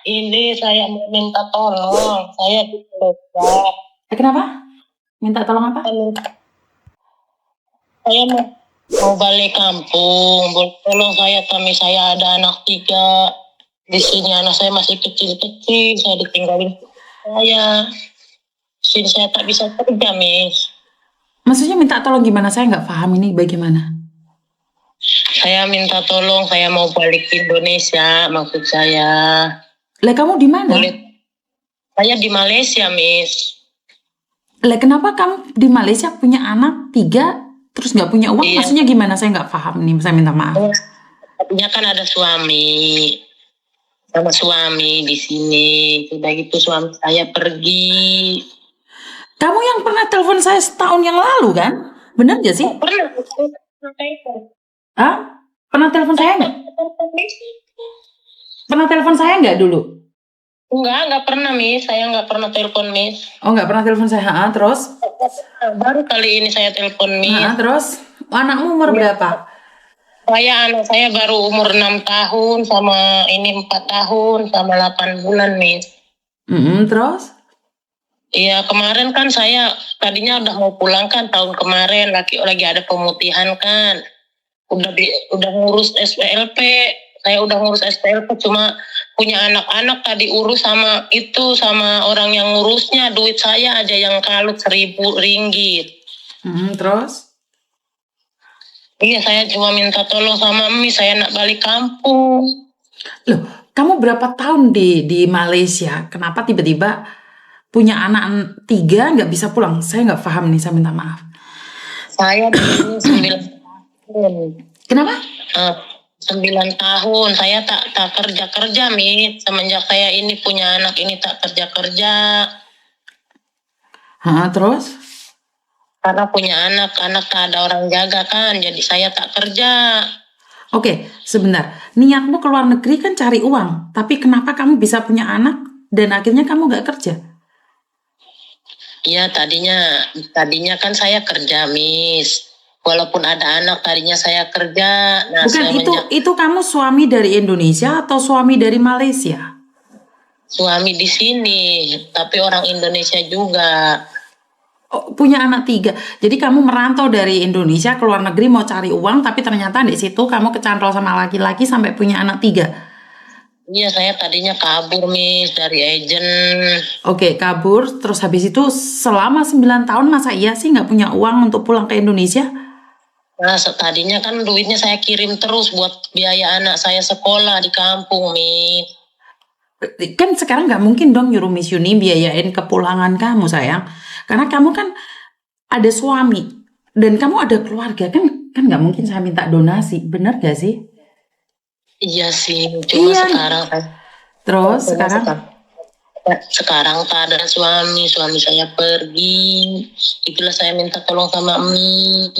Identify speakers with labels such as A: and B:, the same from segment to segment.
A: Ini saya mau minta tolong. Saya di Lombok.
B: Kenapa? Minta tolong apa?
A: Saya mau balik kampung. Tolong saya, kami saya ada anak 3. Di sini anak saya masih kecil-kecil. Saya ditinggalin saya. Sini saya tak bisa kerja, Miss.
B: Maksudnya minta tolong gimana? Saya nggak paham ini bagaimana.
A: Saya minta tolong, saya mau balik ke Indonesia, maksud saya.
B: Lah kamu di mana?
A: Saya di Malaysia, Miss.
B: Lah kenapa kamu di Malaysia punya anak 3 terus nggak punya uang?
A: Iya.
B: Maksudnya gimana? Saya nggak paham nih. Saya minta maaf.
A: Artinya kan ada suami, sama suami di sini. Sudah gitu suami saya pergi.
B: Kamu yang pernah telepon saya setahun yang lalu kan? Bener gak sih?
A: Pernah.
B: Hah? Pernah telepon saya nggak? Pernah telepon saya nggak dulu?
A: Enggak pernah, Miss. Saya nggak pernah telepon, Miss.
B: Oh, nggak pernah telepon saya. Terus?
A: Baru kali ini saya telepon, Miss.
B: Terus? Anakmu umur berapa?
A: Anak saya baru umur 6 tahun, sama ini 4 tahun, sama 8 bulan, Miss.
B: Terus?
A: Iya, kemarin kan saya tadinya udah mau pulang kan tahun kemarin, lagi ada pemutihan kan. Udah ngurus SPLP. Saya udah ngurus SPLP, cuma punya anak-anak tadi urus sama orang yang ngurusnya, duit saya aja yang kalut 1.000 ringgit.
B: Terus?
A: Iya, saya cuma minta tolong sama Mimi, saya nak balik kampung.
B: Loh, kamu berapa tahun di Malaysia? Kenapa tiba-tiba punya anak 3 nggak bisa pulang? Saya nggak paham nih, saya minta maaf.
A: Saya di sini 9 tahun.
B: Kenapa?
A: 9 tahun. Saya tak kerja, Mi. Semenjak saya ini punya anak ini tak kerja.
B: Terus?
A: Karena punya anak tak ada orang jaga kan, jadi saya tak kerja.
B: Oke, sebentar. Niatmu ke luar negeri kan cari uang, tapi kenapa kamu bisa punya anak dan akhirnya kamu nggak kerja?
A: Iya, tadinya kan saya kerja, Miss. Walaupun ada anak, tadinya saya kerja. Nah,
B: bukan itu kamu suami dari Indonesia atau suami dari Malaysia?
A: Suami di sini, tapi orang Indonesia juga.
B: Oh, punya anak 3. Jadi kamu merantau dari Indonesia ke luar negeri mau cari uang, tapi ternyata di situ kamu kecantol sama laki-laki sampai punya anak 3.
A: Iya, saya tadinya kabur, Miss, dari agen.
B: Oke, kabur. Terus habis itu selama 9 tahun masa iya sih nggak punya uang untuk pulang ke Indonesia?
A: Nah, tadinya kan duitnya saya kirim terus buat biaya anak saya sekolah di kampung, Miss.
B: Kan sekarang nggak mungkin dong nyuruh Miss Yuni biayain kepulangan kamu, sayang. Karena kamu kan ada suami dan kamu ada keluarga, kan nggak mungkin saya minta donasi, bener gak sih?
A: Iya sih, cuma sekarang kan.
B: Terus
A: sekarang tak ada suami saya pergi. Itulah saya minta tolong sama Mi.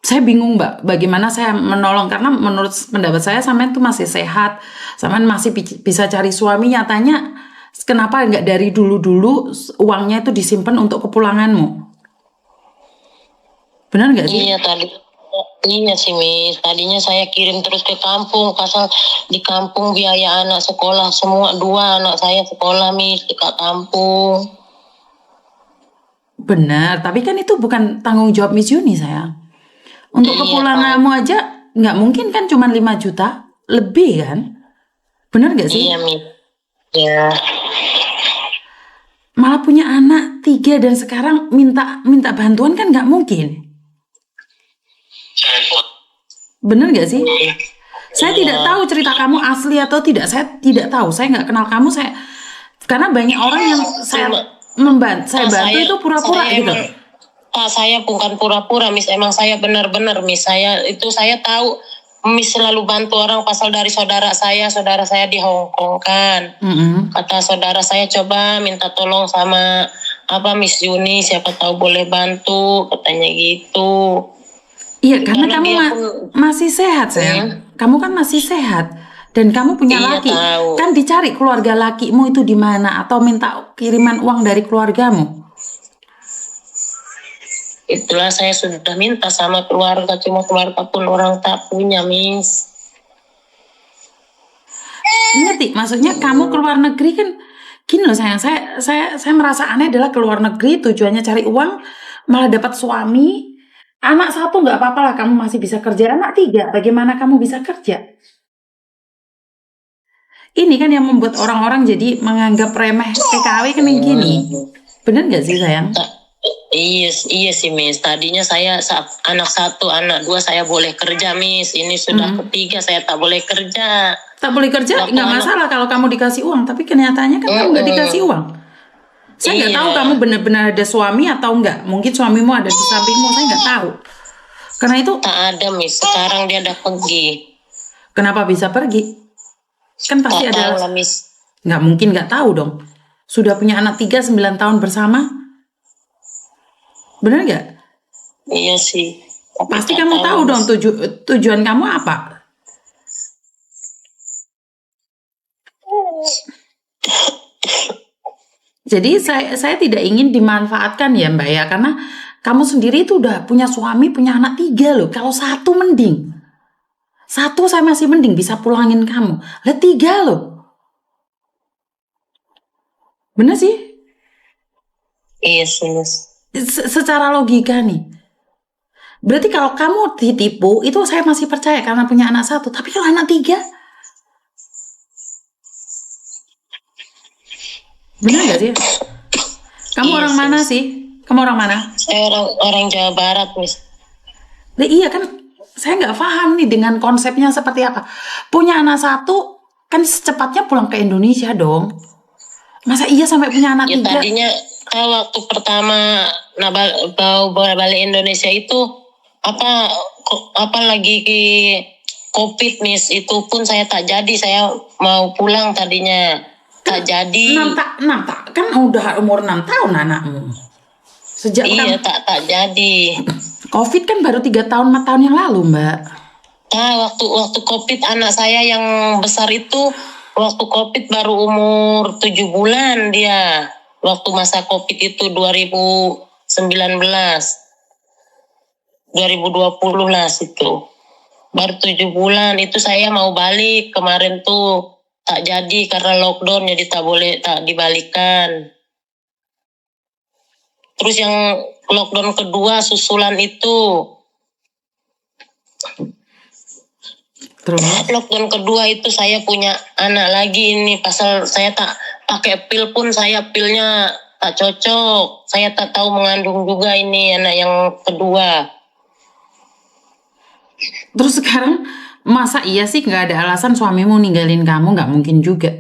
B: Saya bingung, Mbak, bagaimana saya menolong, karena menurut pendapat saya sampean tuh masih sehat, sampean masih bisa cari suami. Nyatanya kenapa nggak dari dulu uangnya itu disimpan untuk kepulanganmu? Benar nggak sih?
A: Iya sih, Miss. Tadinya saya kirim terus ke kampung, pasal di kampung biaya anak sekolah semua 2 anak saya sekolah, Miss, di kampung.
B: Benar, tapi kan itu bukan tanggung jawab Miss Yuni, sayang. Untuk kepulanganmu aja nggak mungkin kan, cuma 5 juta lebih kan? Benar nggak sih?
A: Iya, Miss. Ya.
B: Malah punya anak 3 dan sekarang minta bantuan kan nggak mungkin. Bener gak sih? Saya tidak tahu cerita kamu asli atau tidak. Saya tidak tahu. Saya nggak kenal kamu. Karena banyak orang yang saya bantu itu pura-pura gitu.
A: Saya bukan pura-pura, Miss. Emang saya benar-benar, Miss. Saya tahu Miss selalu bantu orang, pasal dari saudara saya di Hong Kong kan. Kata saudara saya, coba minta tolong sama Miss Yuni, siapa tahu boleh bantu, katanya gitu.
B: Iya, karena kamu masih sehat, sayang. Kamu kan masih sehat dan kamu punya laki.
A: Tahu.
B: Kan dicari keluarga lakimu itu di mana, atau minta kiriman uang dari keluargamu.
A: Itulah saya sudah minta sama keluarga, cuma keluarga pun orang tak punya, Miss.
B: Ngerti? Maksudnya kamu keluar negeri kan gini loh sayang, saya merasa aneh adalah keluar negeri tujuannya cari uang, malah dapat suami, anak satu nggak apa-apa lah kamu masih bisa kerja, anak tiga bagaimana kamu bisa kerja? Ini kan yang membuat orang-orang jadi menganggap remeh PKW kan yang gini. Bener nggak sih sayang?
A: Iya sih, Miss. Tadinya saya anak satu, anak dua saya boleh kerja, Miss. Ini sudah ketiga saya tak boleh kerja.
B: Tak boleh kerja
A: Waktu
B: nggak masalah kalau kamu dikasih uang, tapi kenyataannya kan kamu nggak dikasih uang. Saya nggak tahu
A: Iya.
B: kamu benar-benar ada suami atau enggak. Mungkin suamimu ada di sampingmu, saya nggak tahu. Karena itu
A: Tak ada, Miss. Sekarang dia udah pergi.
B: kenapa bisa pergi? Kan pasti
A: Tak
B: ada.
A: tahu lah, Miss.
B: Nggak mungkin nggak tahu dong. Sudah punya anak 3 9 tahun bersama. Benar nggak?
A: Iya sih. Tapi
B: Pasti
A: tak
B: kamu tahu
A: Miss.
B: dong tujuan kamu apa. Jadi saya tidak ingin dimanfaatkan ya Mbak ya, karena kamu sendiri itu udah punya suami, punya anak 3 loh. Kalau satu mending, satu saya masih mending bisa pulangin kamu. Lah 3 loh, bener sih?
A: Iya sih, Miss.
B: Secara logika nih, berarti kalau kamu ditipu itu saya masih percaya karena punya anak satu. Tapi kalau anak 3, bener nggak sih? Kamu
A: Iya
B: orang
A: sih,
B: mana
A: Miss.
B: sih? Kamu orang mana?
A: Saya orang Jawa Barat, Miss.
B: Lah iya kan, saya nggak paham nih dengan konsepnya seperti apa. Punya anak satu, kan secepatnya pulang ke Indonesia dong. Masa iya sampai punya anak
A: Ya
B: 3?
A: tadinya waktu pertama mau balik Indonesia itu apa lagi COVID, Miss. Itu pun saya tak jadi. Saya mau pulang tadinya. Tak jadi.
B: 6 kan udah umur 6 tahun anakmu. Sejak
A: Iya,
B: kamu
A: tak jadi.
B: COVID kan baru 3 tahun 4 tahun yang lalu, Mbak.
A: Waktu COVID anak saya yang besar itu waktu COVID baru umur 7 bulan dia. Waktu masa COVID itu 2019. 2020 lah situ. Baru 7 bulan itu saya mau balik kemarin tuh. Tak jadi karena lockdown, jadi tak dibalikan. Terus yang lockdown kedua susulan itu.
B: Terus
A: Lockdown kedua itu saya punya anak lagi ini. Pasal saya tak pakai pil pun, saya pilnya tak cocok. Saya tak tahu mengandung juga ini anak yang kedua.
B: terus sekarang masa iya sih nggak ada alasan suamimu ninggalin kamu? Nggak mungkin juga.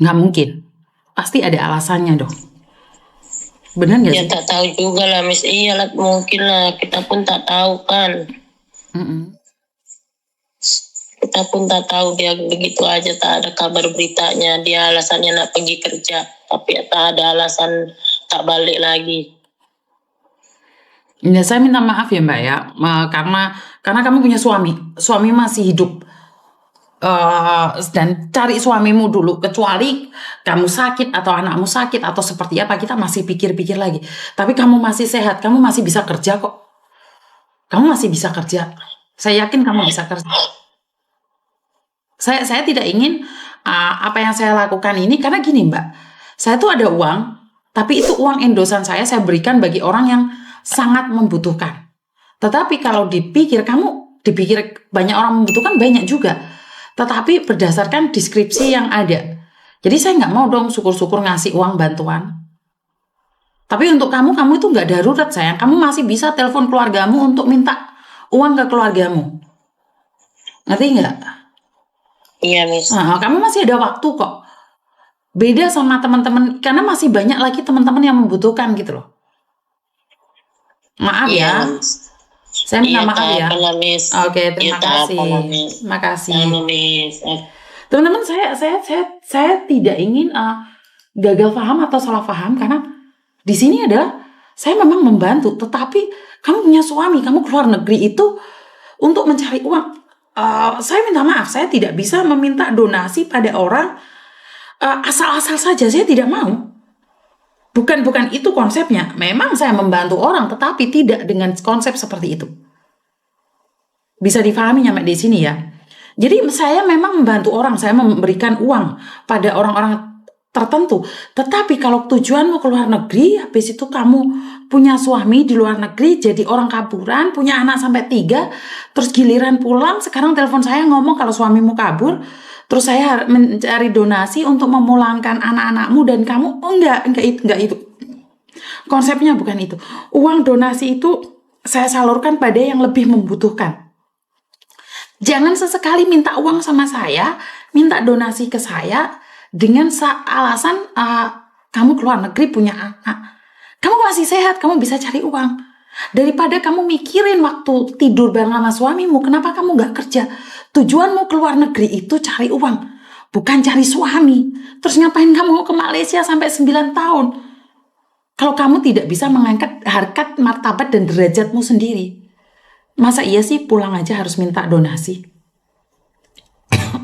B: Nggak mungkin. Pasti ada alasannya dong. Bener nggak
A: Ya
B: sih?
A: tak tahu juga lah, Miss. Iyalah mungkin lah, kita pun tak tahu kan.
B: Mm-mm.
A: Kita pun tak tahu, dia begitu aja tak ada kabar beritanya. Dia alasannya nak pergi kerja, tapi tak ada alasan tak balik lagi.
B: Ya, saya minta maaf ya Mbak ya, karena kamu punya suami masih hidup. Dan cari suamimu dulu, kecuali kamu sakit atau anakmu sakit atau seperti apa, kita masih pikir-pikir lagi. Tapi kamu masih sehat, kamu masih bisa kerja kok. Kamu masih bisa kerja. Saya yakin kamu bisa kerja. Saya tidak ingin apa yang saya lakukan ini, karena gini Mbak, saya tuh ada uang, tapi itu uang endosan saya berikan bagi orang yang sangat membutuhkan. Tetapi kalau dipikir banyak orang membutuhkan, banyak juga. Tetapi berdasarkan deskripsi yang ada. Jadi saya nggak mau dong syukur-syukur ngasih uang bantuan. Tapi untuk kamu itu nggak darurat sayang. Kamu masih bisa telepon keluargamu untuk minta uang ke keluargamu. Ngerti nggak?
A: Iya, Miss.
B: Nah, kamu masih ada waktu kok. Beda sama teman-teman, karena masih banyak lagi teman-teman yang membutuhkan gitu loh. Maaf ya,
A: Iya, Miss.
B: saya minta
A: Iya,
B: maaf
A: tak
B: ya.
A: apalah, Miss.
B: Oke, terima
A: Iya, tak
B: kasih.
A: apalah, Miss.
B: Terima kasih.
A: Sama, Miss.
B: Teman-teman, saya tidak ingin gagal paham atau salah paham, karena di sini adalah saya memang membantu, tetapi kamu punya suami, kamu keluar negeri itu untuk mencari uang. Saya minta maaf, saya tidak bisa meminta donasi pada orang asal-asal saja, saya tidak mau. Bukan itu konsepnya. Memang saya membantu orang, tetapi tidak dengan konsep seperti itu. Bisa difahami nyampe di sini ya. Jadi saya memang membantu orang, saya memberikan uang pada orang-orang tertentu. Tetapi kalau tujuanmu ke luar negeri, habis itu kamu punya suami di luar negeri, jadi orang kaburan, punya anak sampai 3, terus giliran pulang, sekarang telepon saya ngomong kalau suamimu kabur, terus saya mencari donasi untuk memulangkan anak-anakmu dan kamu, oh enggak itu. Konsepnya bukan itu. Uang donasi itu saya salurkan pada yang lebih membutuhkan. Jangan sesekali minta uang sama saya, minta donasi ke saya dengan alasan kamu keluar negeri punya anak. Kamu masih sehat, kamu bisa cari uang. Daripada kamu mikirin waktu tidur bareng sama suamimu, kenapa kamu gak kerja? Tujuanmu keluar negeri itu cari uang, bukan cari suami. Terus ngapain kamu ke Malaysia sampai 9 tahun? Kalau kamu tidak bisa mengangkat harkat, martabat, dan derajatmu sendiri. Masa iya sih pulang aja harus minta donasi?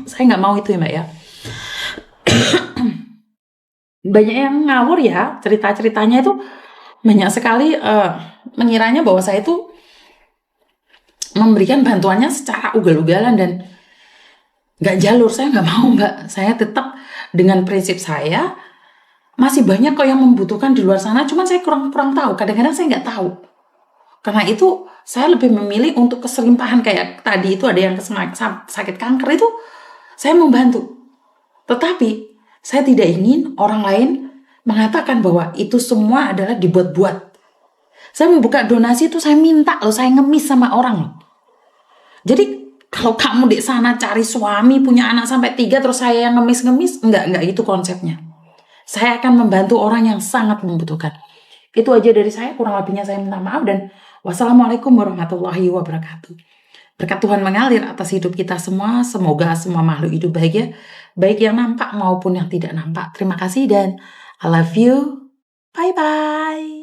B: Saya nggak mau itu ya Mbak ya. Banyak yang ngawur ya, cerita-ceritanya itu banyak sekali mengiranya bahwa saya itu memberikan bantuannya secara ugal-ugalan dan nggak jalur. Saya nggak mau Mbak. Saya tetap dengan prinsip saya, masih banyak kok yang membutuhkan di luar sana, cuman saya kurang tahu. Kadang-kadang saya nggak tahu. Karena itu saya lebih memilih untuk keserimpahan kayak tadi itu ada yang sakit kanker itu saya membantu. Tetapi saya tidak ingin orang lain mengatakan bahwa itu semua adalah dibuat-buat. Saya membuka donasi itu saya minta loh, saya ngemis sama orang loh. Jadi kalau kamu di sana cari suami punya anak sampai 3 terus saya yang ngemis-ngemis, enggak itu konsepnya. Saya akan membantu orang yang sangat membutuhkan. Itu aja dari saya, kurang lebihnya saya minta maaf dan wassalamualaikum warahmatullahi wabarakatuh. Berkat Tuhan mengalir atas hidup kita semua. Semoga semua makhluk hidup bahagia, baik yang nampak maupun yang tidak nampak. Terima kasih dan I love you. Bye-bye.